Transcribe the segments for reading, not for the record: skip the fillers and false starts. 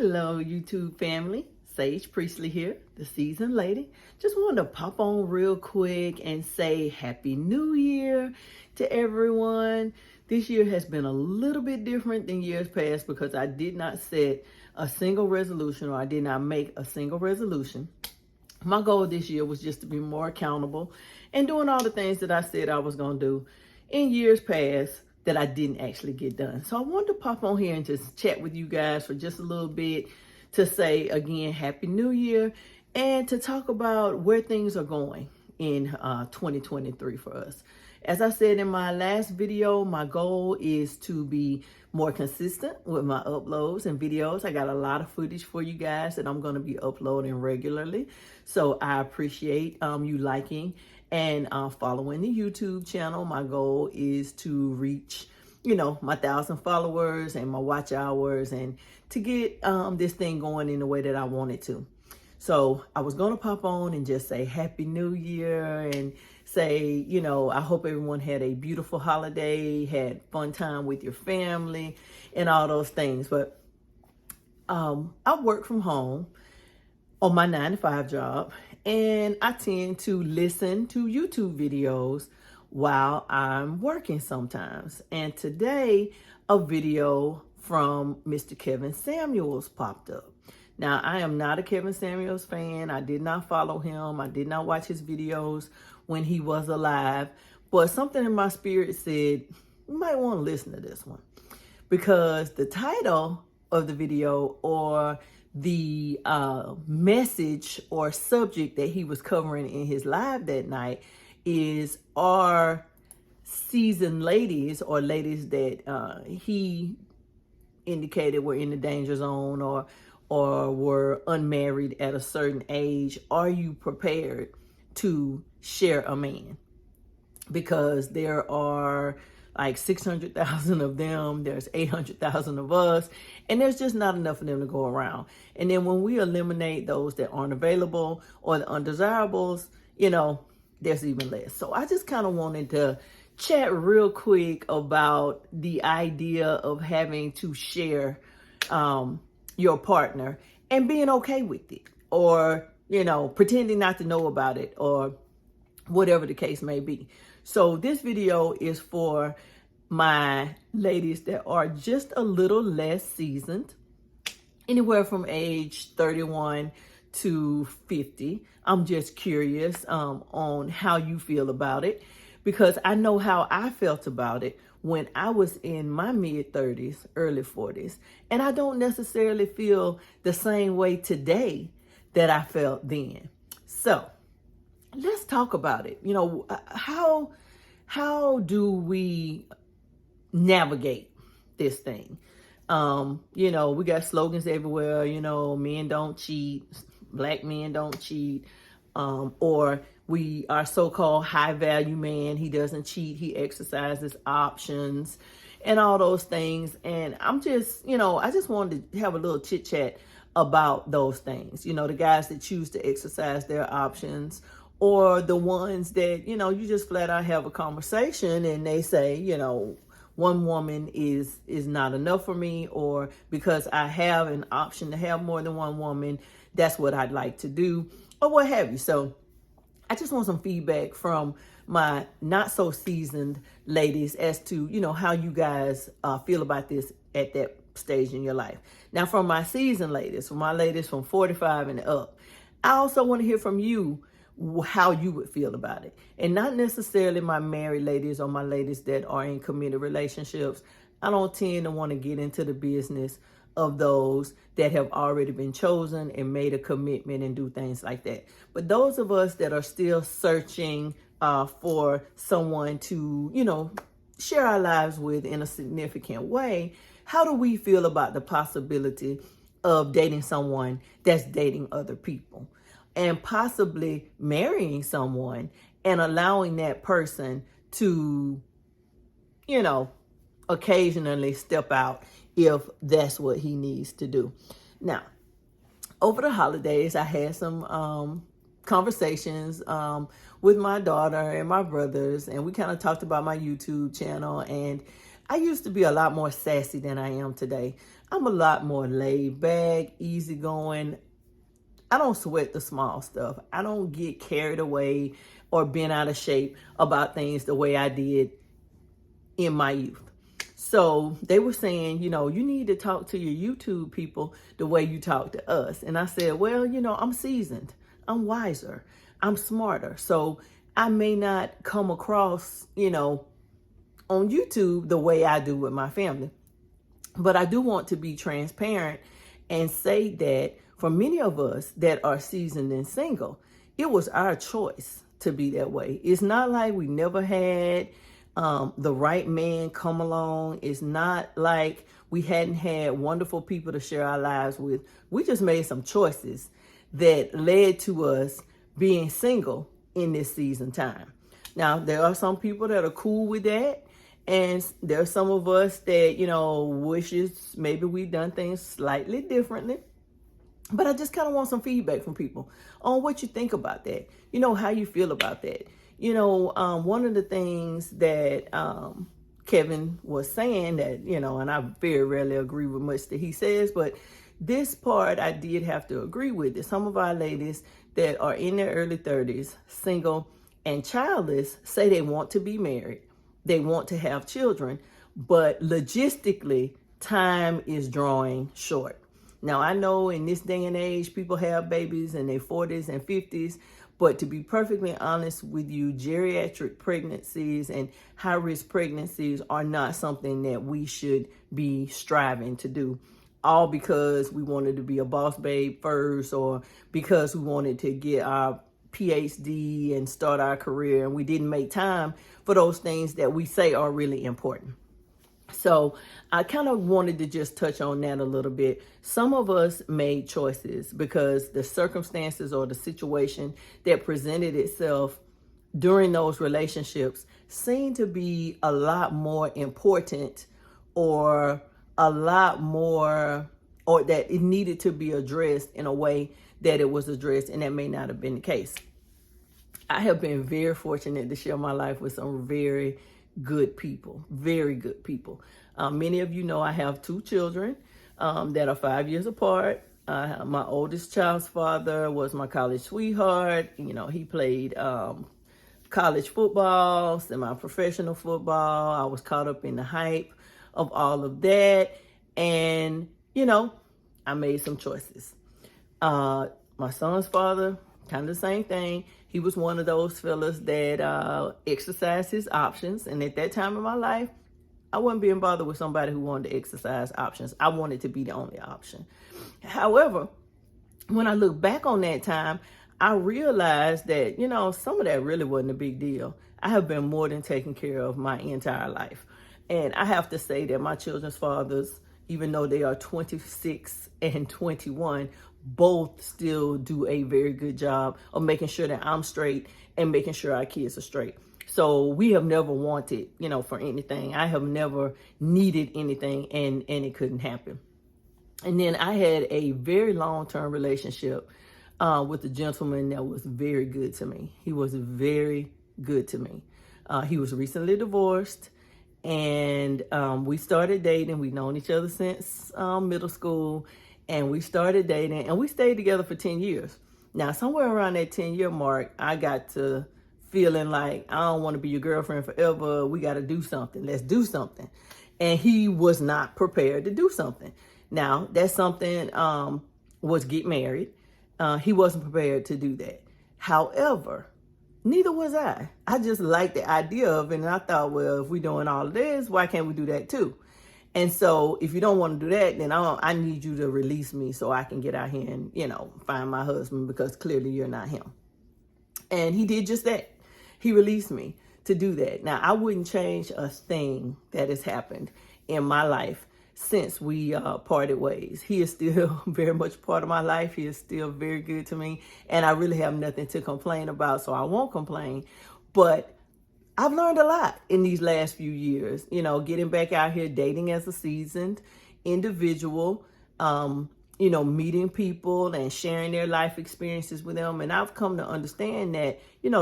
Hello, YouTube family. Sage Priestley here, the seasoned lady. Just wanted to pop on real quick and say Happy New Year to everyone. This year has been a little bit different than years past because I did not set a single resolution, or I did not make a single resolution. My goal this year was just to be more accountable and doing all the things that I said I was going to do in years past that I didn't actually get done. So I wanted to pop on here and just chat with you guys for just a little bit to say again, Happy New Year, and to talk about where things are going in 2023 for us. As I said in my last video, my goal is to be more consistent with my uploads and videos. I got a lot of footage for you guys that I'm going to be uploading regularly. So I appreciate you liking and following the YouTube channel. My goal is to reach, my 1,000 followers and my watch hours, and to get this thing going in the way that I want it to. So I was going to pop on and just say Happy New Year and say, I hope everyone had a beautiful holiday, had fun time with your family and all those things. But I work from home on my 9-to-5 job, and I tend to listen to YouTube videos while I'm working sometimes. And today, a video from Mr. Kevin Samuels popped up. Now, I am not a Kevin Samuels fan. I did not follow him. I did not watch his videos when he was alive. But something in my spirit said, you might want to listen to this one. Because the title of the video, or the message or subject that he was covering in his live that night, is are seasoned ladies, or ladies that he indicated were in the danger zone, or were unmarried at a certain age, are you prepared to share a man? Because there are like 600,000 of them, there's 800,000 of us, and there's just not enough of them to go around. And then when we eliminate those that aren't available or the undesirables, there's even less. So I just kind of wanted to chat real quick about the idea of having to share your partner and being okay with it, or, pretending not to know about it, or whatever the case may be. So this video is for my ladies that are just a little less seasoned, anywhere from age 31 to 50. I'm just curious on how you feel about it, because I know how I felt about it when I was in my mid 30s, early 40s. And I don't necessarily feel the same way today that I felt then. So let's talk about it. How do we navigate this thing? We got slogans everywhere, men don't cheat, black men don't cheat, or we are so-called high value man, he doesn't cheat, he exercises options, and all those things. And I'm just, I just wanted to have a little chit chat about those things. The guys that choose to exercise their options, or the ones that, you just flat out have a conversation and they say, one woman is not enough for me, or because I have an option to have more than one woman, that's what I'd like to do, or what have you. So I just want some feedback from my not so seasoned ladies as to, how you guys feel about this at that stage in your life. Now, from my seasoned ladies, from my ladies from 45 and up, I also want to hear from you how you would feel about it. And not necessarily my married ladies or my ladies that are in committed relationships. I don't tend to want to get into the business of those that have already been chosen and made a commitment and do things like that. But those of us that are still searching for someone to, share our lives with in a significant way, how do we feel about the possibility of dating someone that's dating other people, and possibly marrying someone and allowing that person to, occasionally step out if that's what he needs to do? Now, over the holidays, I had some conversations with my daughter and my brothers, and we kind of talked about my YouTube channel. And I used to be a lot more sassy than I am today. I'm a lot more laid back, easygoing. I don't sweat the small stuff. I don't get carried away or bent out of shape about things the way I did in my youth. So they were saying, you need to talk to your YouTube people the way you talk to us. And I said, well, I'm seasoned, I'm wiser, I'm smarter. So I may not come across, on YouTube the way I do with my family. But I do want to be transparent and say that for many of us that are seasoned and single, it was our choice to be that way. It's not like we never had the right man come along. It's not like we hadn't had wonderful people to share our lives with. We just made some choices that led to us being single in this season time. Now, there are some people that are cool with that. And there are some of us that, wishes maybe we've done things slightly differently. But I just kind of want some feedback from people on what you think about that. How you feel about that. One of the things that Kevin was saying that, and I very rarely agree with much that he says, but this part I did have to agree with. That some of our ladies that are in their early 30s, single and childless, say they want to be married. They want to have children, but logistically, time is drawing short. Now, I know in this day and age, people have babies in their 40s and 50s, but to be perfectly honest with you, geriatric pregnancies and high-risk pregnancies are not something that we should be striving to do, all because we wanted to be a boss babe first, or because we wanted to get our PhD and start our career, and we didn't make time for those things that we say are really important. So I kind of wanted to just touch on that a little bit. Some of us made choices because the circumstances or the situation that presented itself during those relationships seemed to be a lot more important, or a lot more, or that it needed to be addressed in a way that it was addressed, and that may not have been the case. I have been very fortunate to share my life with some very good people, very good people. Many of you know I have 2 children that are 5 years apart. My oldest child's father was my college sweetheart. He played college football, semi-professional football. I was caught up in the hype of all of that. And, I made some choices. My son's father, kind of the same thing. He was one of those fellas that exercised his options. And at that time in my life, I wasn't being bothered with somebody who wanted to exercise options. I wanted to be the only option. However, when I look back on that time, I realized that, some of that really wasn't a big deal. I have been more than taken care of my entire life. And I have to say that my children's fathers, even though they are 26 and 21, both still do a very good job of making sure that I'm straight and making sure our kids are straight. So we have never wanted, for anything. I have never needed anything, and it couldn't happen. And then I had a very long-term relationship with a gentleman that was very good to me. He was very good to me. He was recently divorced, and we started dating. We've known each other since middle school, and we started dating, and we stayed together for 10 years. Now, somewhere around that 10-year mark, I got to feeling like, I don't want to be your girlfriend forever. We got to do something. Let's do something. And he was not prepared to do something. Now, that something was get married. He wasn't prepared to do that. However, neither was I. I just liked the idea of it, and I thought, well, if we're doing all of this, why can't we do that too? And so if you don't want to do that, then I need you to release me so I can get out here and, find my husband, because clearly you're not him. And he did just that. He released me to do that. Now, I wouldn't change a thing that has happened in my life since we parted ways. He is still very much part of my life. He is still very good to me. And I really have nothing to complain about, so I won't complain. But I've learned a lot in these last few years, getting back out here, dating as a seasoned individual, meeting people and sharing their life experiences with them. And I've come to understand that,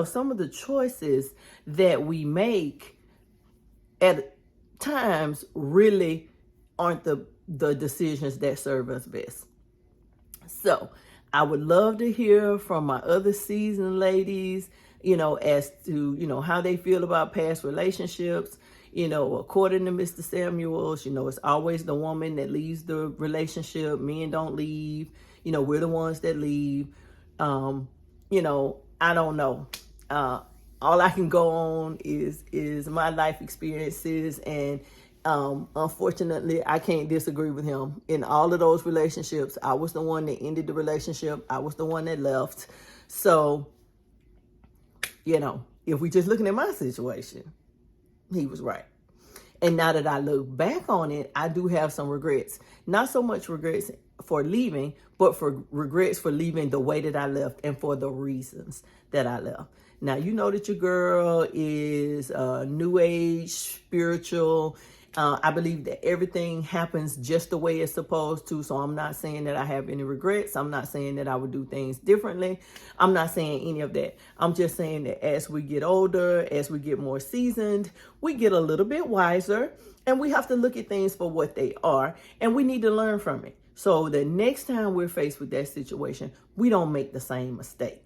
some of the choices that we make at times really aren't the decisions that serve us best. So I would love to hear from my other seasoned ladies, as to, how they feel about past relationships. According to Mr. Samuels, it's always the woman that leaves the relationship. Men don't leave. We're the ones that leave. I don't know. All I can go on is my life experiences, and unfortunately, I can't disagree with him. In all of those relationships, I was the one that ended the relationship. I was the one that left. So, if we just looking at my situation, he was right. And now that I look back on it, I do have some regrets. Not so much regrets for leaving, but for regrets for leaving the way that I left and for the reasons that I left. Now, you know that your girl is new age, spiritual. I believe that everything happens just the way it's supposed to. So I'm not saying that I have any regrets. I'm not saying that I would do things differently. I'm not saying any of that. I'm just saying that as we get older, as we get more seasoned, we get a little bit wiser, and we have to look at things for what they are, and we need to learn from it. So the next time we're faced with that situation, we don't make the same mistake.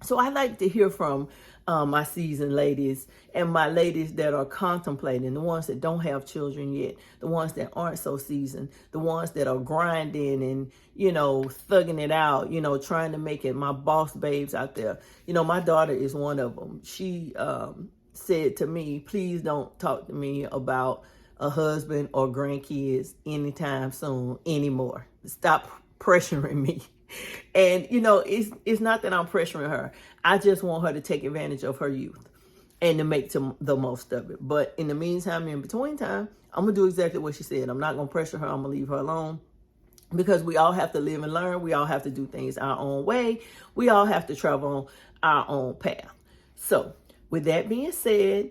So I like to hear from my seasoned ladies and my ladies that are contemplating, the ones that don't have children yet, the ones that aren't so seasoned, the ones that are grinding and, thugging it out, trying to make it, my boss babes out there. My daughter is one of them. She said to me, please don't talk to me about a husband or grandkids anytime soon anymore. Stop pressuring me. And, it's not that I'm pressuring her. I just want her to take advantage of her youth and to make the most of it. But in the meantime, in between time, I'm going to do exactly what she said. I'm not going to pressure her. I'm going to leave her alone, because we all have to live and learn. We all have to do things our own way. We all have to travel on our own path. So with that being said,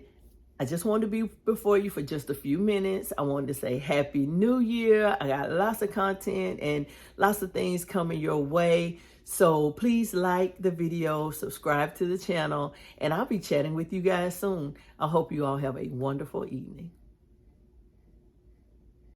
I just wanted to be before you for just a few minutes. I wanted to say Happy New Year. I got lots of content and lots of things coming your way. So please like the video, subscribe to the channel, and I'll be chatting with you guys soon. I hope you all have a wonderful evening.